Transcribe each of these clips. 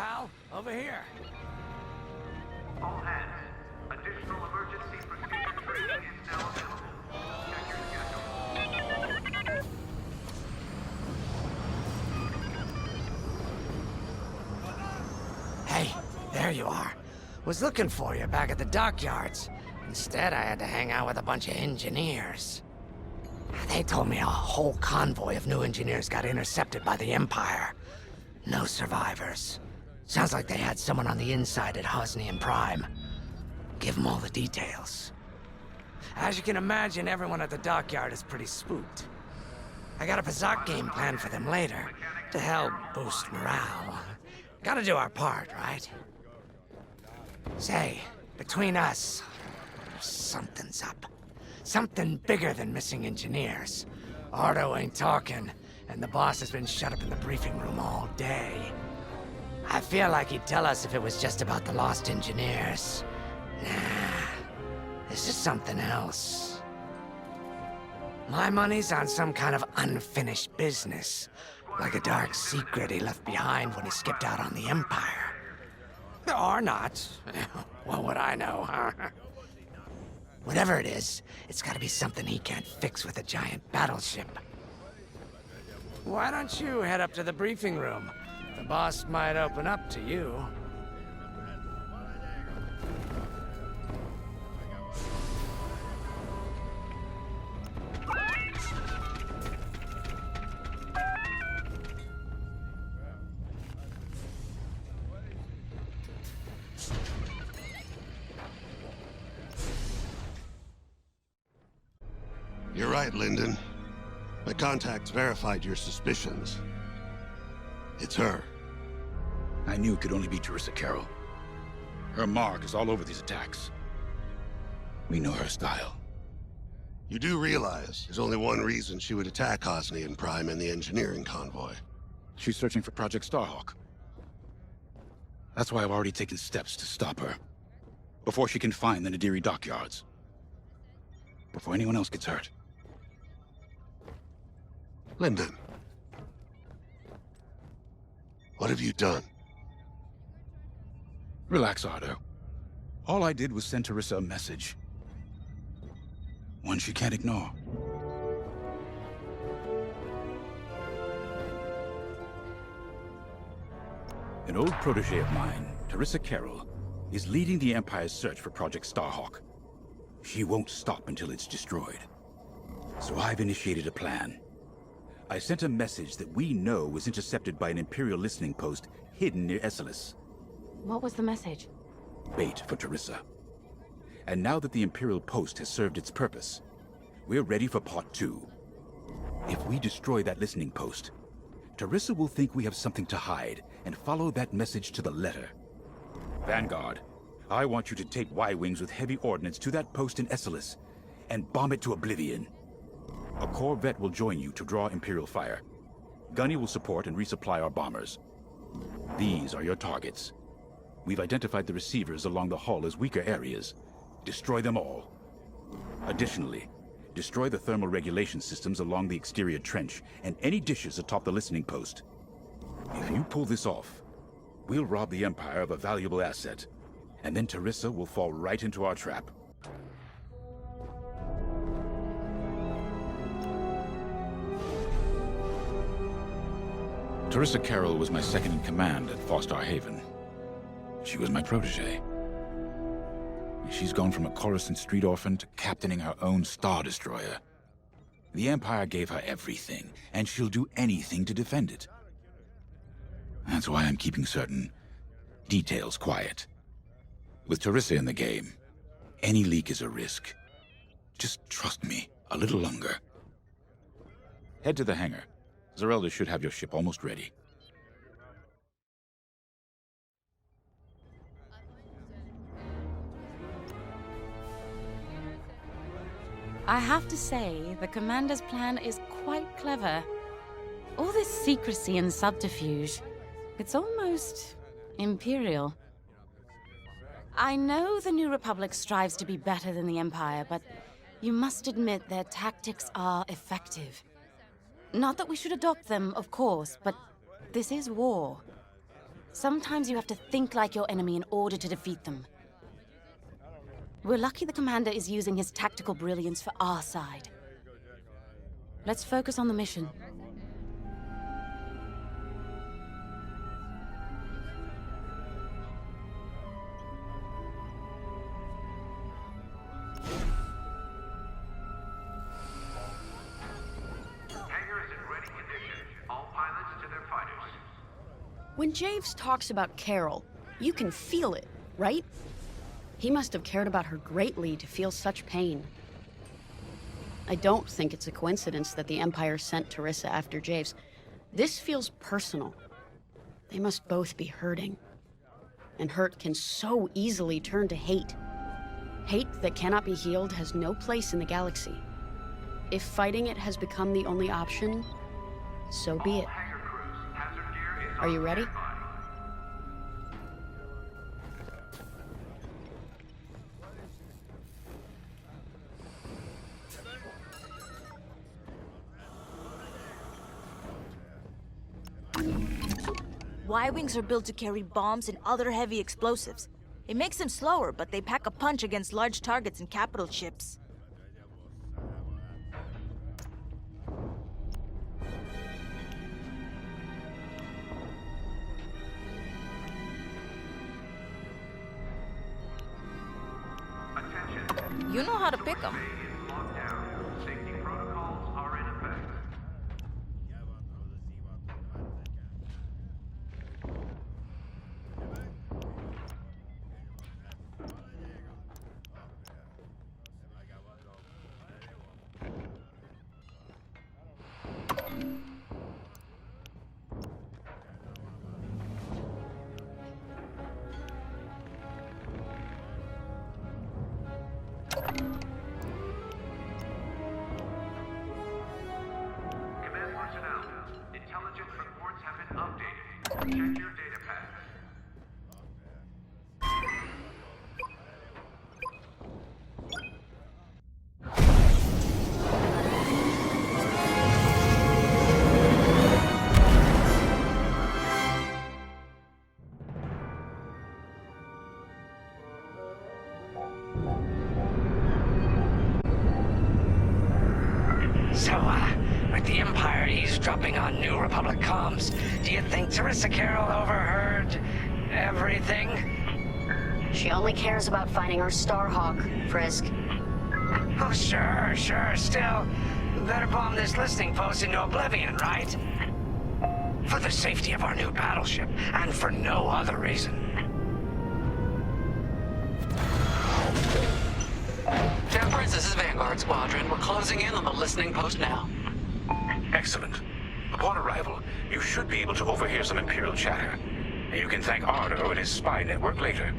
pal. Over here. All hands. Additional emergency procedure training is now available. Check your schedule. Hey, there you are. Was looking for you back at the dockyards. Instead, I had to hang out with a bunch of engineers. They told me a whole convoy of new engineers got intercepted by the Empire. No survivors. Sounds like they had someone on the inside at Hosnian Prime. Give them all the details. As you can imagine, everyone at the dockyard is pretty spooked. I got a bizarre game planned for them later, to help boost morale. Gotta do our part, right? Say, between us, something's up. Something bigger than missing engineers. Ardo ain't talking, and the boss has been shut up in the briefing room all day. I feel like he'd tell us if it was just about the lost engineers. Nah, this is something else. My money's on some kind of unfinished business. Like a dark secret he left behind when he skipped out on the Empire. Or not. What would I know, huh? Whatever it is, it's gotta be something he can't fix with a giant battleship. Why don't you head up to the briefing room? The boss might open up to you. You're right, Lyndon. My contacts verified your suspicions. It's her. I knew it could only be Teresa Carroll. Her mark is all over these attacks. We know her style. You do realize there's only one reason she would attack Hosnian Prime and the engineering convoy. She's searching for Project Starhawk. That's why I've already taken steps to stop her. Before she can find the Nadiri dockyards. Before anyone else gets hurt. Lyndon. What have you done? Relax, Ardo. All I did was send Teresa a message. One she can't ignore. An old protege of mine, Teresa Carroll, is leading the Empire's search for Project Starhawk. She won't stop until it's destroyed. So I've initiated a plan. I sent a message that we know was intercepted by an Imperial listening post hidden near Esselis. What was the message? Bait for Teresa. And now that the Imperial post has served its purpose, we're ready for part 2. If we destroy that listening post, Teresa will think we have something to hide and follow that message to the letter. Vanguard, I want you to take Y-Wings with heavy ordnance to that post in Esselis and bomb it to oblivion. A corvette will join you to draw Imperial fire. Gunny will support and resupply our bombers. These are your targets. We've identified the receivers along the hull as weaker areas. Destroy them all. Additionally, destroy the thermal regulation systems along the exterior trench and any dishes atop the listening post. If you pull this off, we'll rob the Empire of a valuable asset, and then Teresa will fall right into our trap. Teresa Carroll was my second in command at Fostar Haven. She was my protege. She's gone from a Coruscant street orphan to captaining her own Star Destroyer. The Empire gave her everything, and she'll do anything to defend it. That's why I'm keeping certain details quiet. With Teresa in the game, any leak is a risk. Just trust me a little longer. Head to the hangar. Zerelda should have your ship almost ready. I have to say, the Commander's plan is quite clever. All this secrecy and subterfuge, it's almost imperial. I know the New Republic strives to be better than the Empire, but you must admit their tactics are effective. Not that we should adopt them, of course, but this is war. Sometimes you have to think like your enemy in order to defeat them. We're lucky the commander is using his tactical brilliance for our side. Let's focus on the mission. Hangar is in ready condition. All pilots to their fighters. When Javes talks about Carol, you can feel it, right? He must have cared about her greatly to feel such pain. I don't think it's a coincidence that the Empire sent Teresa after Javes. This feels personal. They must both be hurting. And hurt can so easily turn to hate. Hate that cannot be healed has no place in the galaxy. If fighting it has become the only option, so be it. Hangar crews, hazard gear is Are you ready? standby. Y-wings are built to carry bombs and other heavy explosives. It makes them slower, but they pack a punch against large targets and capital ships. Attention. You know how to pick them. Bay is locked down. Safety protocols are in effect. Command personnel, intelligence reports have been updated. Check your data pads. So, with the Empire eavesdropping on New Republic comms, do you think Teresa Carroll overheard everything? She only cares about finding her Starhawk, Frisk. Oh, sure. Still, better bomb this listening post into oblivion, right? For the safety of our new battleship, and for no other reason. Temperance, this is Vanguard Squadron. We're closing in on the listening post now. Excellent. Upon arrival, you should be able to overhear some Imperial chatter. And you can thank Ardo and his spy network later.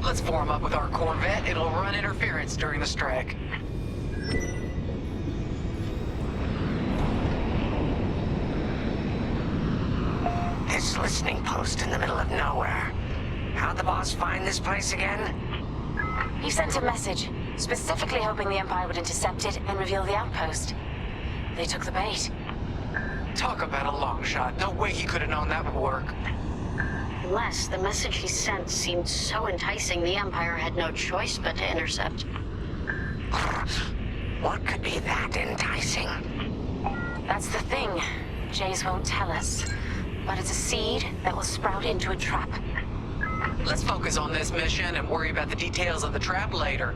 Let's form up with our Corvette. It'll run interference during the strike. This listening post in the middle of nowhere. How'd the boss find this place again? He sent a message, specifically hoping the Empire would intercept it and reveal the outpost. They took the bait. Talk about a long shot. No way he could have known that would work. Unless the message he sent seemed so enticing the Empire had no choice but to intercept. What could be that enticing? That's the thing. Jays won't tell us. But it's a seed that will sprout into a trap. Let's focus on this mission and worry about the details of the trap later.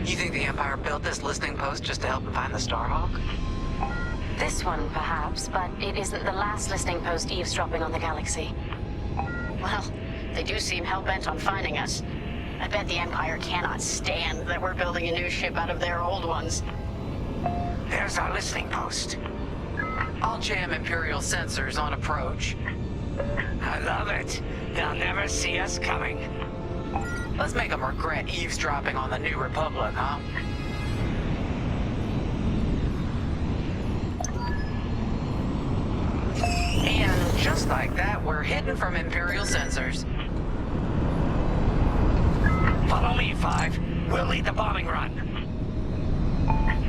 You think the Empire built this listening post just to help him find the Starhawk? This one, perhaps, but it isn't the last listening post eavesdropping on the galaxy. Well, they do seem hell-bent on finding us. I bet the Empire cannot stand that we're building a new ship out of their old ones. There's our listening post. I'll jam Imperial sensors on approach. I love it. They'll never see us coming. Let's make them regret eavesdropping on the New Republic, huh? And just like that, we're hidden from Imperial sensors. Follow me, 5. We'll lead the bombing run.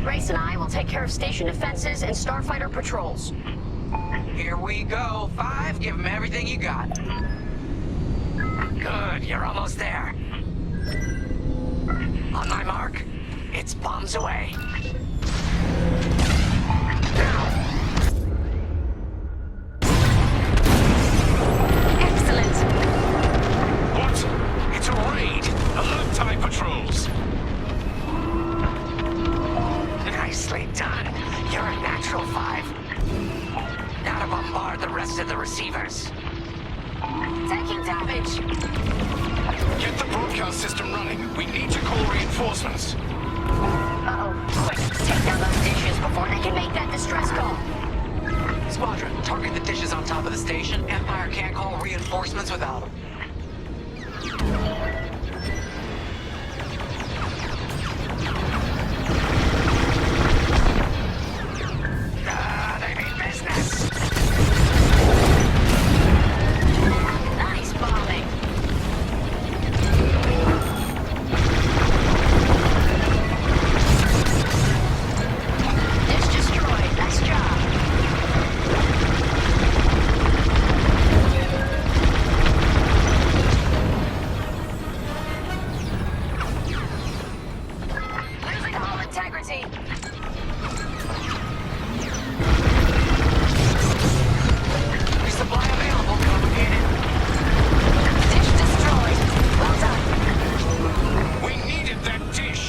Race and I will take care of station defenses and starfighter patrols. Here we go. 5, give them everything you got. Good, you're almost there. On my mark. It's bombs away. Now! Excellent! What? It's a raid! Alert time patrols! Nicely done. You're a natural, 5. Now to bombard the rest of the receivers. Taking damage! Get the broadcast system running. We need to call reinforcements. Uh-oh. Quick, take down those dishes before they can make that distress call. Squadron, target the dishes on top of the station. Empire can't call reinforcements without them. They mean business. Nice bombing! Dish destroyed. Nice job. Losing hull integrity. Resupply available, complicated. Dish destroyed. Well done. We needed that dish.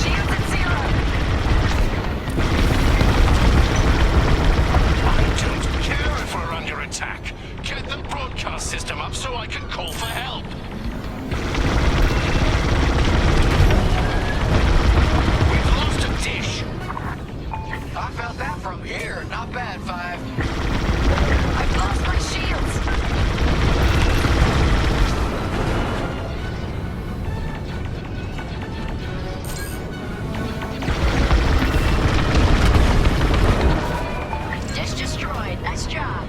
Shields at 0. I don't care if we're under attack. Get the broadcast system up so I can call for help. We've lost a dish. I felt that from here. Not bad, 5. I've lost my shields. Dish destroyed. Nice job.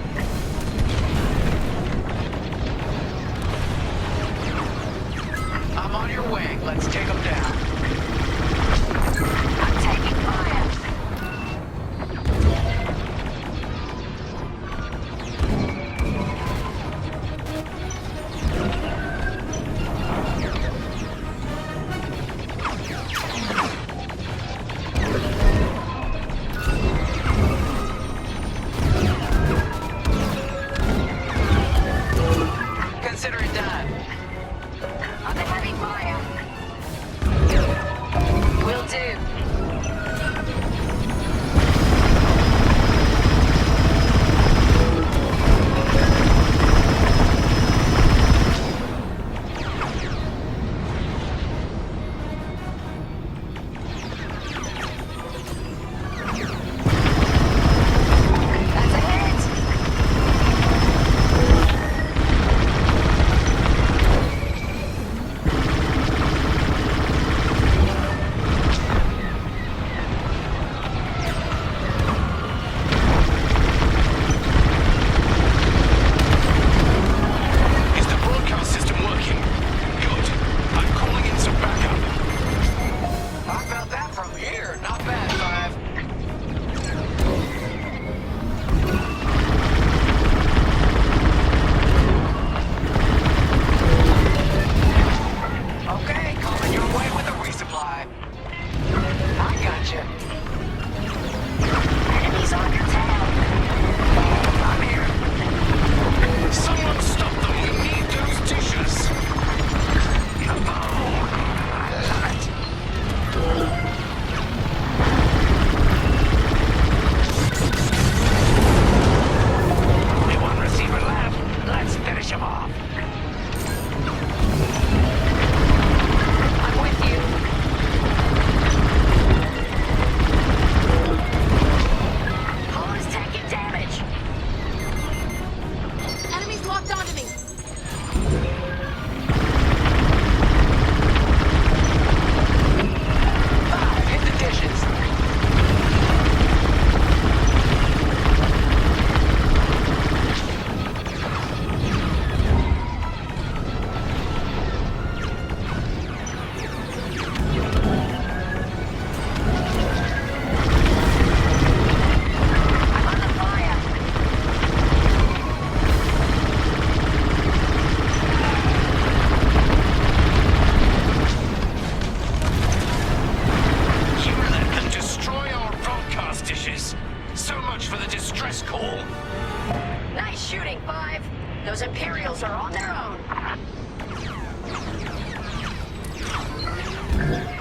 shooting, 5. Those Imperials are on their own.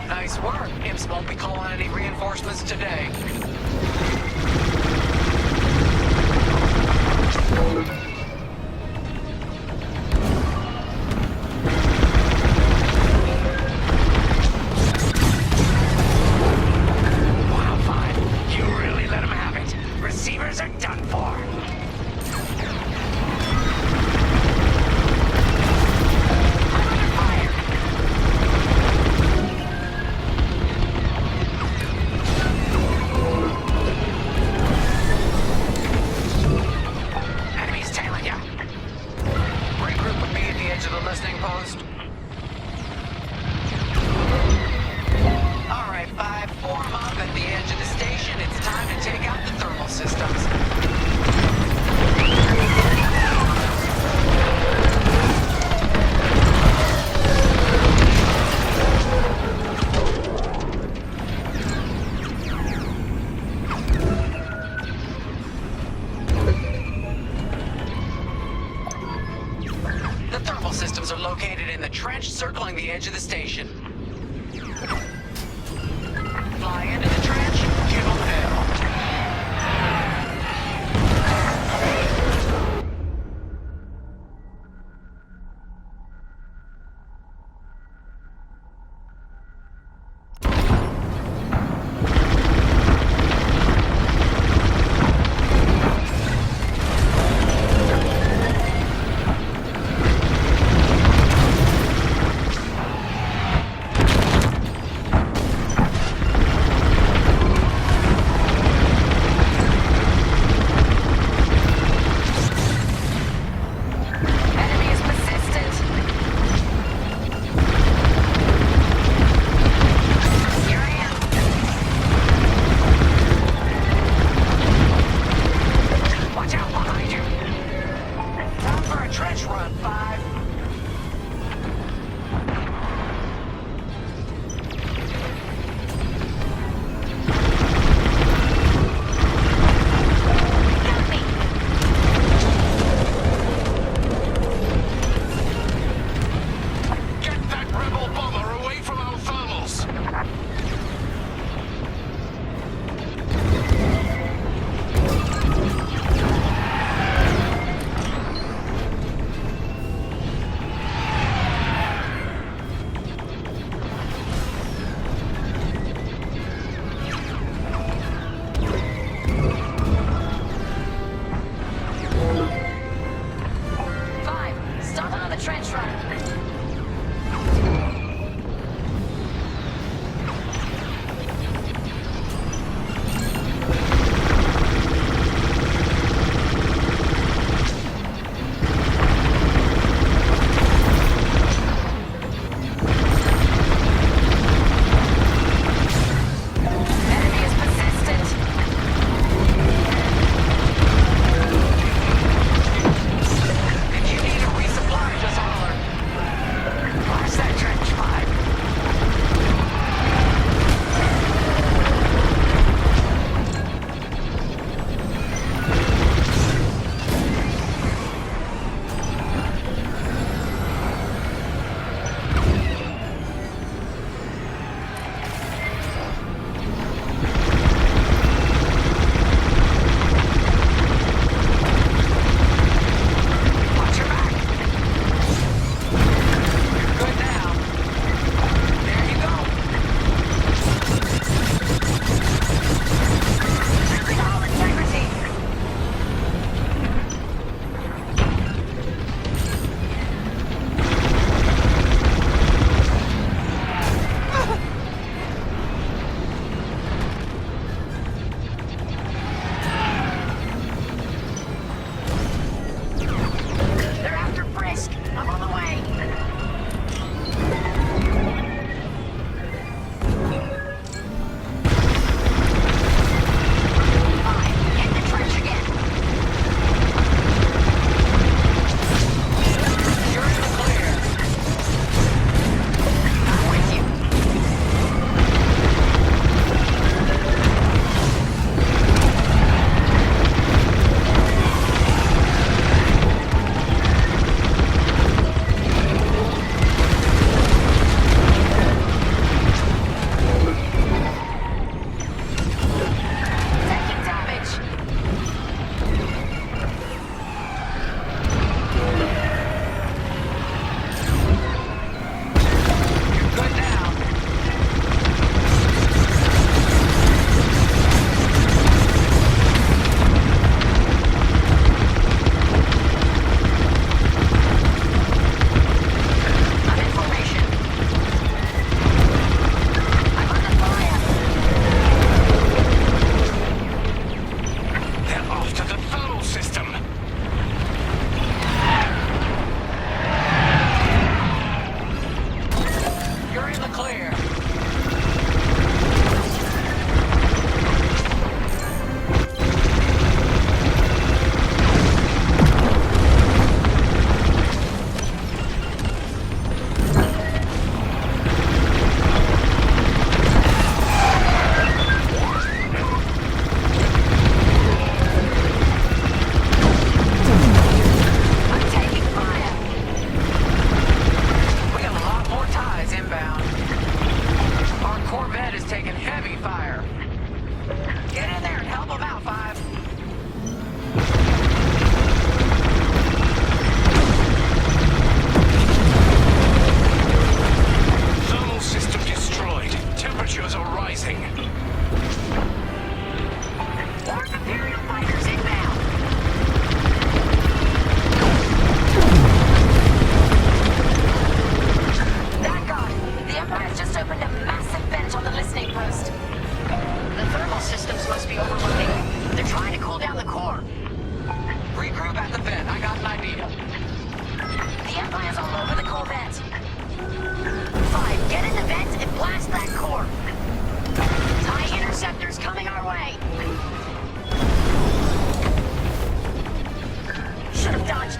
Nice work. Imps won't be calling any reinforcements today. Wow, 5. You really let them have it. Receivers are done for. Enemies tailing you. Regroup with me at the edge of the listening post. All right, 5, form up at the edge of the station. It's time to take out the thermal systems. The thermal systems are located in the trench circling the edge of the station. Fly into the trench, give them hell. Enemy is persistent. Here I am. Watch out behind you. Time for a trench run, 5. Got me! Get that rebel bomber away from our thermals! Five, start another trench run. Enemy is persistent. If you need a resupply, just holler.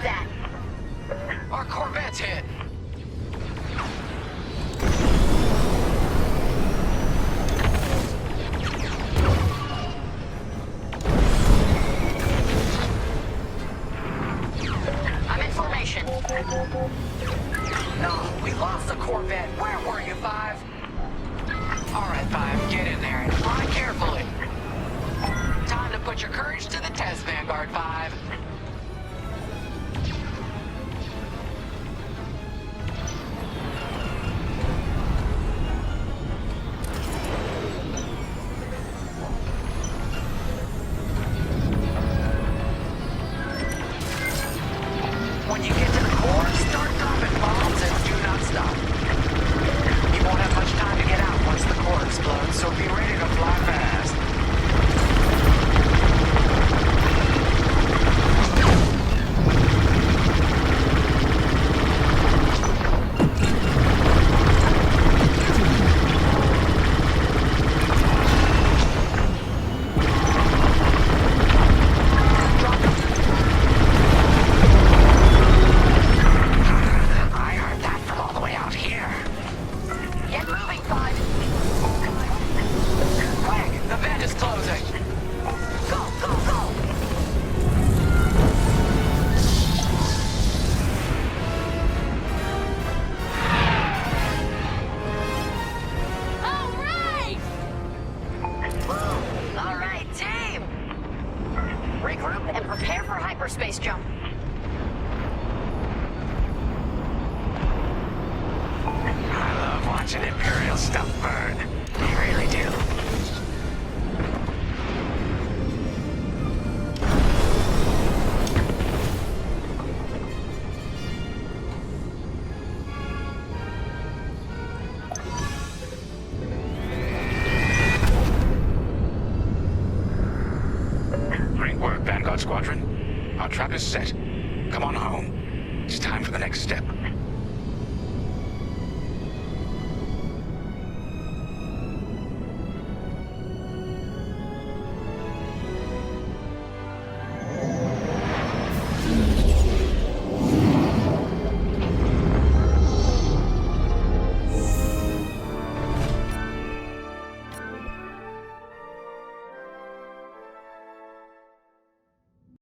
that? Our Corvette's hit. I'm in formation. No, we lost the Corvette. Where were you, Five? All right, Five, get in there and fly carefully. Time to put your courage to the test, Vanguard 5. When you get to the core, start dropping bombs and do not stop. You won't have much time to get out once the core explodes, so be ready to fly fast. I heard that from all the way out here. Get moving, Five. Quick, the vent is closing. Go, go, go! All right! Woo! All right, team! Regroup and prepare for hyperspace jump. I love watching Imperial stuff burn. I really do. Great work, Vanguard Squadron. Our trap is set. Come on home. It's time for the next step.